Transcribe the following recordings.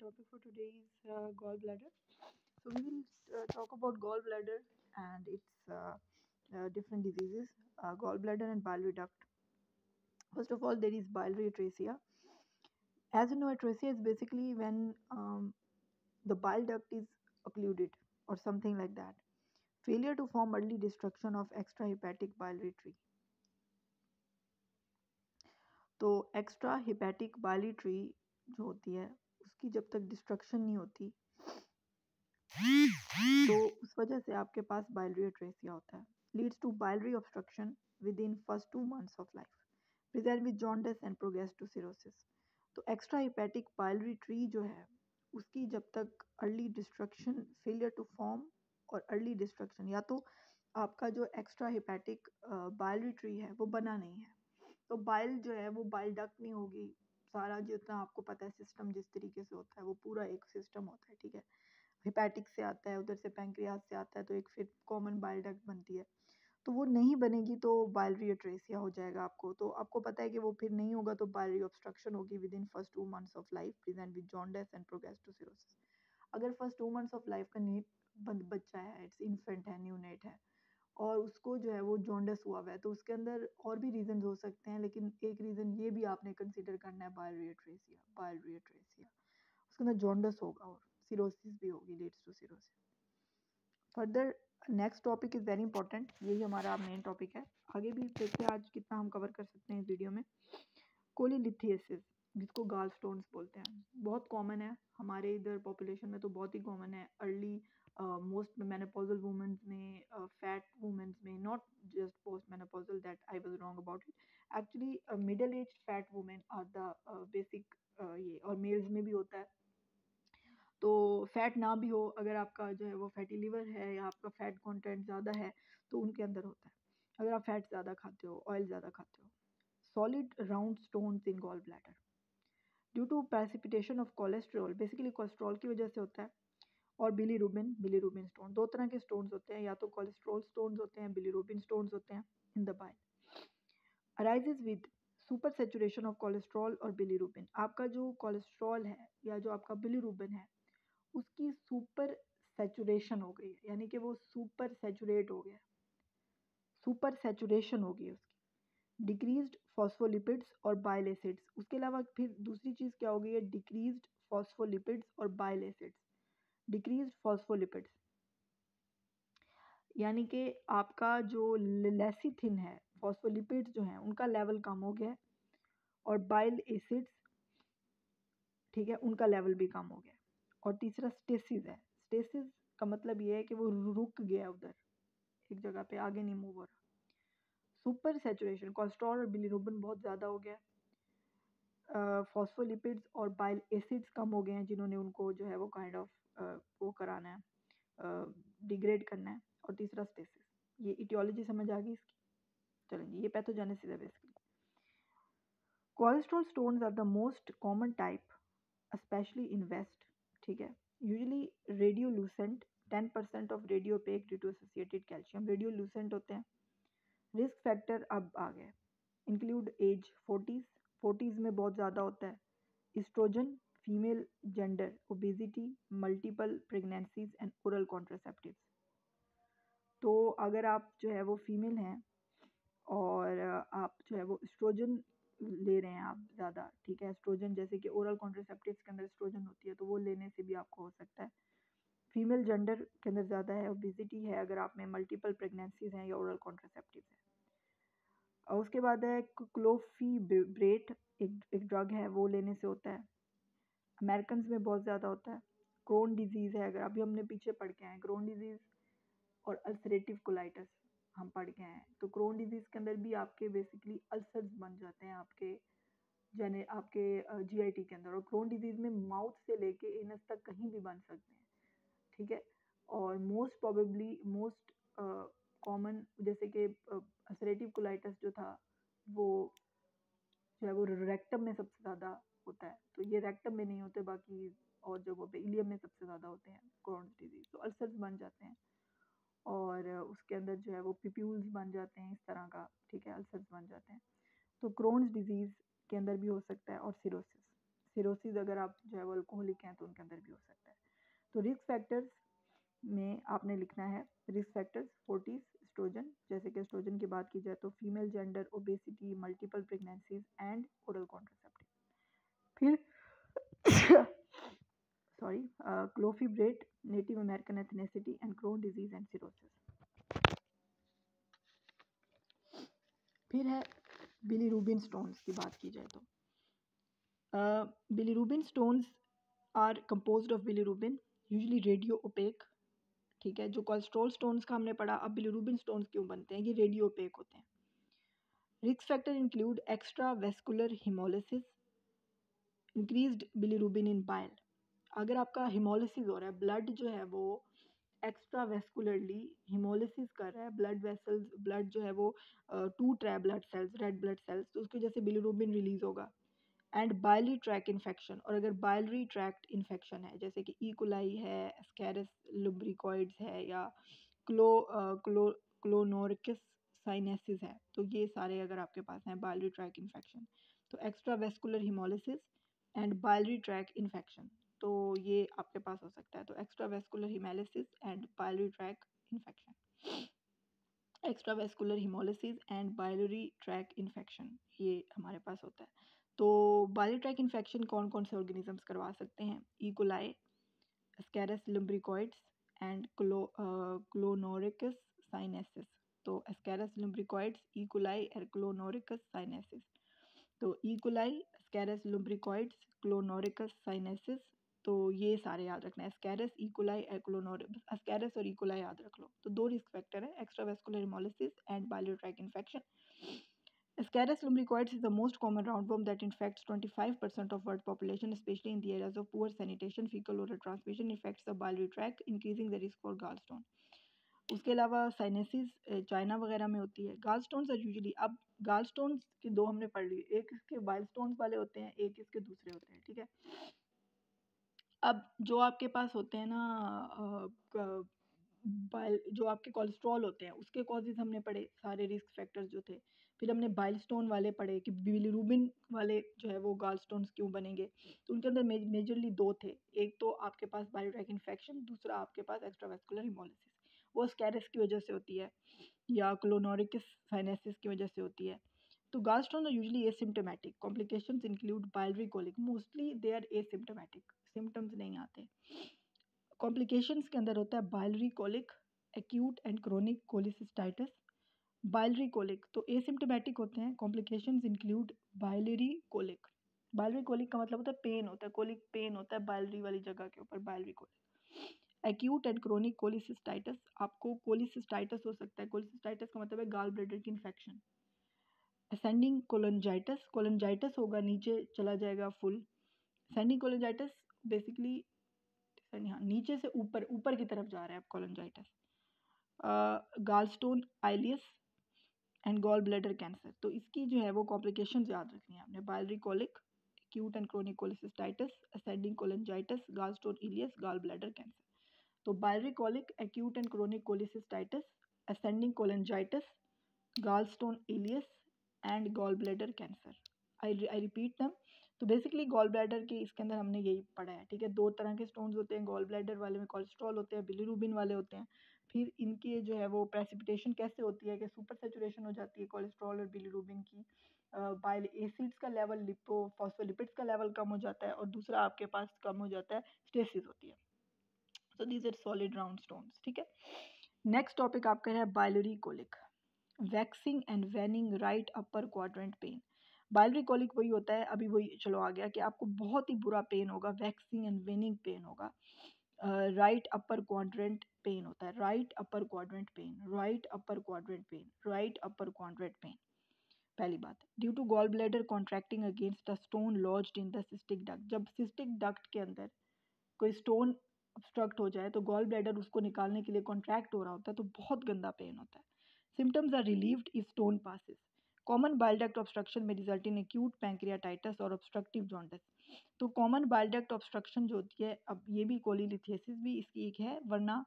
topic for today is gallbladder. So we will talk about gallbladder and its different diseases, gallbladder and biliary duct. First of all, there is biliary atresia. As you know, atresia is basically when the bile duct is occluded or something like that. Failure to form early destruction of extrahepatic biliary tree. तो extra hepatic बाइली tree जो होती है उसकी जब तक destruction नहीं होती तो उस वजह से आपके पास बाइलरी अट्रेसिया होता है. Leads to biliary obstruction within first 2 months of life, present with jaundice and progress to cirrhosis. तो एक्स्ट्रा हिपैटिक बाइलरी ट्री जो है उसकी जब तक early destruction, failure to form और अर्ली डिस्ट्रक्शन, या तो आपका जो एक्स्ट्रा हिपैटिक बाइलरी ट्री है वो बना नहीं है तो बाइल जो है वो बाइल डक्ट नहीं होगी. सारा जितना आपको पता है सिस्टम जिस तरीके से होता है वो पूरा एक सिस्टम होता है, ठीक है. हिपैटिक से आता है, उधर से पैंक्रियाज से आता है, तो एक फिर कॉमन बाइल डक्ट बनती है. तो वो नहीं बनेगी तो बाइलरी अट्रेसिया हो जाएगा आपको. तो आपको पता है कि वो फिर नहीं होगा तो बाइलरी ऑब्स्ट्रक्शन होगी within first 2 months of life, present with jaundice and progress to cirrhosis. अगर फर्स्ट 2 months ऑफ लाइफ का बच्चा है, इट्स इन्फेंट है, न्यूनेट है, और उसको जो है वो जॉन्डिस हुआ हुआ है, तो उसके अंदर और भी रीजन हो सकते हैं, लेकिन एक रीज़न ये भी आपने कंसीडर करना है बाइलरी अट्रेसिया. उसके अंदर जॉन्डिस होगा और सिरोसिस भी होगी, leads to cirrhosis. Further next topic is very important, यही हमारा मेन टॉपिक है. आगे भी देखते हैं आज कितना हम कवर कर सकते हैं इस वीडियो में. कोलीलिथियसिस, जिसको गाल स्टोन्स बोलते हैं, बहुत कॉमन है हमारे इधर पॉपुलेशन में, तो बहुत ही कॉमन है. अर्ली मोस्ट मेनोपॉजल वुमेन्स में, फैट वुमेन्स में, not just post menopausal, that I was wrong about it. Actually middle age fat women are the basic, ये और मेल्स में भी होता है. तो फैट ना भी हो, अगर आपका जो है वो फैटी लिवर है या आपका फैट कंटेंट ज़्यादा है तो उनके अंदर होता है. अगर आप फैट ज़्यादा खाते हो, ऑयल ज़्यादा खाते हो. Solid round stones in gall bladder due to precipitation of cholesterol, basically cholesterol की वजह से होता है. और बिलीरुबिन स्टोन, दो तरह के स्टोन्स होते हैं, या तो कोलेस्ट्रॉल स्टोन्स होते हैं, बिलीरुबिन स्टोन्स होते हैं in the bile. Arises with super saturation of cholesterol और बिलीरुबिन. आपका जो कोलेस्ट्रॉल है या जो आपका बिलीरुबिन है उसकी सुपर सेचुरेशन हो गई है, यानी कि वो सुपर सेचुरेट हो गया, सुपर सेचुरेशन हो गई उसकी. डिक्रीज्ड फॉस्फोलिपिड्स और बाइल एसिड्स. उसके अलावा फिर दूसरी चीज़ क्या हो गई है, डिक्रीज्ड फॉस्फोलिपिड्स और बाइल एसिड्स. डिक्रीज्ड फॉस्फोलिपिड्स यानी कि आपका जो लेसिथिन है, फॉस्फोलिपिड्स जो हैं उनका लेवल कम हो गया है, और बाइल एसिड्स, ठीक है, उनका लेवल भी कम हो गया है. और तीसरा स्टेसिस है. स्टेसिस का मतलब ये है कि वो रुक गया उधर एक जगह पे, आगे नहीं मूव हो रहा. सुपर सेचुरेशन, कोलेस्ट्रॉल और बिलीरुबिन बहुत ज़्यादा हो गया. फॉस्फोलिपिड्स और बाइल एसिड्स कम हो गए हैं, जिन्होंने उनको जो है वो काइंड ऑफ वो कराना है, डिग्रेड करना है. और तीसरा स्टेसिस. ये इटियोलॉजी समझ आ गई इसकी. चलेंगे, ये पैथोजेनेसिस है basically. Cholesterol stones are the most common type, especially in west, ठीक है. Usually radiolucent, 10% of radiopaque due to associated calcium. Radiolucent होते हैं. रिस्क फैक्टर अब आ गए, इंक्लूड एज 40s में बहुत ज़्यादा होता है. Oestrogen, female gender, obesity, multiple pregnancies and oral contraceptives. तो अगर आप जो है वो फीमेल हैं और आप जो है वो एस्ट्रोजन ले रहे हैं आप ज़्यादा, ठीक है, एस्ट्रोजन जैसे कि ओरल कॉन्ट्रासेप्टिव्स के अंदर एस्ट्रोजन होती है, तो वो लेने से भी आपको हो सकता है. फीमेल जेंडर के अंदर ज़्यादा है, ओबेसिटी है, अगर आप में मल्टीपल प्रेगनेंसीज हैं या ओरल कॉन्ट्रासेप्टिव्स हैं. और उसके बाद है क्लोफीब्रेट, एक ड्रग है, वो लेने से होता है. अमेरिकन में बहुत ज़्यादा होता है. क्रोन डिजीज़ है, अगर अभी हमने पीछे पढ़ के आए क्रोन डिजीज़ और अल्सरेटिव कोलाइटिस हम पढ़ के आए. तो क्रोन डिजीज़ के अंदर भी आपके बेसिकली अल्सर्स बन जाते हैं आपके आपके जीआईटी के अंदर. और क्रोन डिजीज़ में माउथ से लेके एनस तक कहीं भी बन सकते हैं, ठीक है. और मोस्ट प्रोबेबली मोस्ट कॉमन, जैसे कि अल्सरेटिव कोलाइटिस जो था वो जो है वो रेक्टम में सबसे ज़्यादा होता है. तो ये रेक्टम में नहीं होते, बाकी और जगहों पे इलियम में सबसे ज़्यादा होते हैं क्रोन्स डिजीज़. तो अल्सर्स बन जाते हैं और उसके अंदर जो है वो पिप्यूल्स बन जाते हैं इस तरह का, ठीक है, अल्सर्स बन जाते हैं. तो क्रोन्स डिजीज़ के अंदर भी हो सकता है. और सिरोसिस, सिरोसिस अगर आप जो है वो अल्कोहलिक हैं तो उनके अंदर भी हो सकता है। तो रिस्क फैक्टर्स में आपने लिखना है रिस्क फैक्टर्स 40 एस्ट्रोजन, जैसे कि एस्ट्रोजन की बात की जाए तो female gender, obesity, multiple pregnancies and oral contraceptive. फिर sorry clofibrate, Native American ethnicity and Crohn disease and cirrhosis. फिर है बिलीरुबिन स्टोन्स की बात की जाए तो bilirubin stones are composed of bilirubin, usually radio opaque, ठीक है। जो कोलेस्ट्रॉल स्टोन्स का हमने पढ़ा, अब बिलीरुबिन स्टोन्स क्यों बनते हैं, ये रेडियो ओपेक होते हैं। Risk factor include extra vascular hemolysis, increased bilirubin in bile. अगर आपका हिमोलिसिस हो रहा है, ब्लड जो है वो एक्स्ट्रा वेस्कुलरली हिमोलिसिस कर रहा है, ब्लड वेसल्स, ब्लड जो है वो टूट रहा है, blood cells, red blood cells, तो उसकी वजह से बिलीरुबिन रिलीज होगा। एंड बाइलरी ट्रैक इन्फेक्शन, और अगर बाइलरी ट्रैक्ट इन्फेक्शन है जैसे कि इकोलाई है, एस्केरिस लुब्रिकॉइड्स है, या क्लोनोरिकस साइनेसिस है, तो ये सारे अगर आपके पास हैं बाइलरी ट्रैक इन्फेक्शन, तो extra vascular haemolysis and biliary tract infection, तो ये आपके पास हो सकता है। तो extra vascular haemolysis and biliary tract infection, extra vascular haemolysis and biliary tract infection, ये हमारे पास होता है। तो बाइलरी ट्रैक इन्फेक्शन कौन कौन से ऑर्गेनिजम्स करवा सकते हैं, E coli, Ascaris lumbricoides and Clonorchis sinensis. तो एस्केरिस लुम्ब्रिकॉइड्स, इकोलाई और क्लोनोरिकस साइनेसिस। तो E coli, Ascaris lumbricoides, Clonorchis sinensis, तो ये सारे याद रखना है। एस्केरिस, इकोलाई, एस्केरिस और इकोलाई याद रख लो। तो दो रिस्क फैक्टर है, extravascular hemolysis and biliary tract infection. Ascaris lumbricoides is the most common roundworm that infects 25% of world population, especially in the areas of poor sanitation. Fecal oral transmission infects the biliary tract, increasing the risk for gallstone. उसके अलावा sinensis China वगैरह में होती है। गाल stones are usually, अब गाल stones के दो हमने पढ़ लिए, एक इसके बाइल स्टोन्स वाले होते हैं, एक इसके दूसरे होते हैं, ठीक है। अब जो आपके पास होते हैं ना बाइल, जो आपके कोलेस्ट्रॉल होते हैं उसके कॉजेज हमने पढ़े, सारे रिस्क फैक्टर्स जो थे। फिर हमने बाइल स्टोन वाले पढ़े कि बिलीरुबिन वाले जो है वो गाल स्टोन्स क्यों बनेंगे, तो उनके अंदर मेजरली दो थे, एक तो आपके पास बाइल ट्रैक इन्फेक्शन, दूसरा आपके पास एक्स्ट्रावेस्कुलर हिमोलिसिस, वो स्कैरिस की वजह से होती है या क्लोनोरिकस साइनेसिस की वजह से होती है। तो gallstones are usually asymptomatic. Complications include biliary colic. Mostly they are asymptomatic. Symptoms नहीं आते। Complications के अंदर होता है biliary colic, acute and chronic cholecystitis. Biliary colic तो asymptomatic होते हैं। Complications include biliary colic. Biliary colic का मतलब होता है पेन होता है, colic पेन होता है biliary वाली जगह के ऊपर, biliary colic. Acute and chronic cholecystitis, आपको cholecystitis हो सकता है। cholecystitis का मतलब है gall bladder की infection. असेंडिंग कोलोनजाइटिस, कोलोनजाइटिस होगा नीचे चला जाएगा फुल। असेंडिंग कोलोनजाइटिस बेसिकली नीचे से ऊपर, ऊपर की तरफ जा रहा है कोलोनजाइटिस। गालस्टोन आइलियस एंड गॉल ब्लैडर कैंसर, तो इसकी जो है वो कॉम्प्लिकेशन याद रखनी है आपने। Biliary colic, acute and chronic cholecystitis, ascending cholangitis, gallstone ileus, gall bladder cancer. तो biliary colic, acute and chronic cholecystitis, ascending cholangitis, gallstone ileus and gallbladder cancer. I repeat them. तो बेसिकली गॉल ब्लैडर के इसके अंदर हमने यही पढ़ा है, ठीक है। दो तरह के स्टोन्स होते हैं, गॉल ब्लैडर वाले में कोलेस्ट्रॉल होते हैं, बिलीरुबिन वाले होते हैं। फिर इनके जो है वो प्रेसिपिटेशन कैसे होती है कि सुपर सैचुरेशन हो जाती है कोलेस्ट्रॉल और बिलीरुबिन की, बाइल एसिड्स का लेवल, लिपोफॉस्फोलिपिड्स का लेवल कम हो जाता है, और दूसरा आपके पास कम हो जाता है, स्टेसिस होती है। So these are solid round stones, ठीक है। नेक्स्ट टॉपिक आपका है biliary colic, waxing and waning right upper quadrant pain. Biliary colic वही होता है, अभी वही चलो आ गया कि आपको बहुत ही बुरा पेन होगा, वैक्सिंग एंड वेनिंग पेन होगा, राइट अपर क्वाड्रेंट पेन होता है, right upper quadrant pain, right upper quadrant pain, right upper quadrant pain. पहली बात, due to gall bladder contracting against the stone lodged in the cystic duct. जब cystic duct के अंदर कोई stone obstruct हो जाए तो गॉल ब्लैडर उसको निकालने के लिए कॉन्ट्रैक्ट हो रहा होता है, तो बहुत गंदा पेन होता है। Symptoms are relieved if stone passes. Common bile duct obstruction may result in acute pancreatitis और obstructive jaundice. तो common bile duct obstruction जो होती है, अब ये भी कोलीलिथियासिस भी इसकी एक है, वरना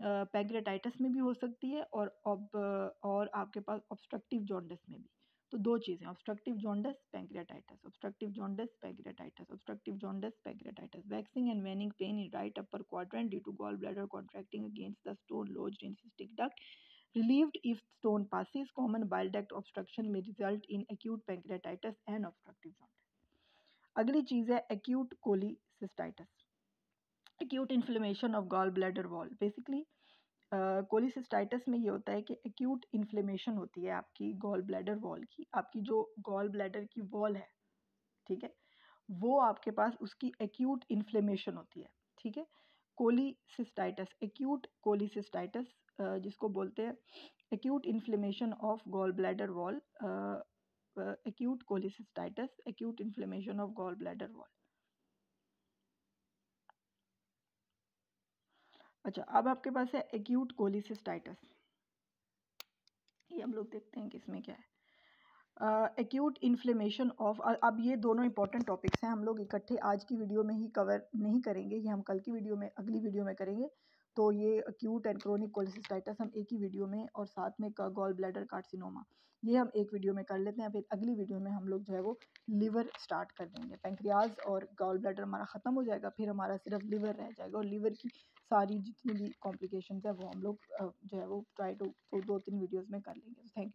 पैंक्रियाटाइटिस में भी हो सकती है, और आपके पास obstructive jaundice में भी। तो दो चीज़ें, obstructive jaundice, pancreatitis, obstructive jaundice, pancreatitis, obstructive jaundice, pancreatitis, waxing and waning pain in right upper quadrant due to gall bladder contracting against the stone lodged in cystic duct, relieved if stone passes. Common bile duct obstruction may result in acute pancreatitis and obstructive jaundice. अगली चीज़ है acute cholecystitis, acute inflammation of gall bladder wall. Basically cholecystitis में ये होता है कि acute inflammation होती है आपकी गॉल ब्लैडर वॉल की, आपकी जो गॉल ब्लैडर की वॉल है, ठीक है, वो आपके पास उसकी एक्यूट इन्फ्लेमेशन होती है, ठीक है। कोलिसिस्टाइटिस, एक्यूट कोलिसिस्टाइटिस जिसको बोलते हैं acute inflammation of gall bladder wall, acute cholecystitis, acute inflammation of gall bladder wall. अच्छा, अब आपके पास है एक्यूट कोलिसिस्टाइटिस, ये हम लोग देखते हैं कि इसमें क्या है। एक्यूट इन्फ्लेमेशन ऑफ, अब ये दोनों इंपॉर्टेंट टॉपिक्स हैं, हम लोग इकट्ठे आज की वीडियो में ही कवर नहीं करेंगे, ये हम कल की वीडियो में, अगली वीडियो में करेंगे। तो ये एक्यूट एंड क्रोनिक कोलिसिस्टाइटिस हम एक ही वीडियो में, और साथ में गॉल ब्लैडर कार्सिनोमा, ये हम एक वीडियो में कर लेते हैं। फिर अगली वीडियो में हम लोग जो है वो लिवर स्टार्ट कर देंगे। पैंक्रियाज और गॉल ब्लैडर हमारा ख़त्म हो जाएगा, फिर हमारा सिर्फ लिवर रह जाएगा, और लिवर की सारी जितनी भी कॉम्प्लिकेशंस है वो हम लोग जो है वो ट्राई टू 2-3 वीडियोज़ में कर लेंगे। Thank you.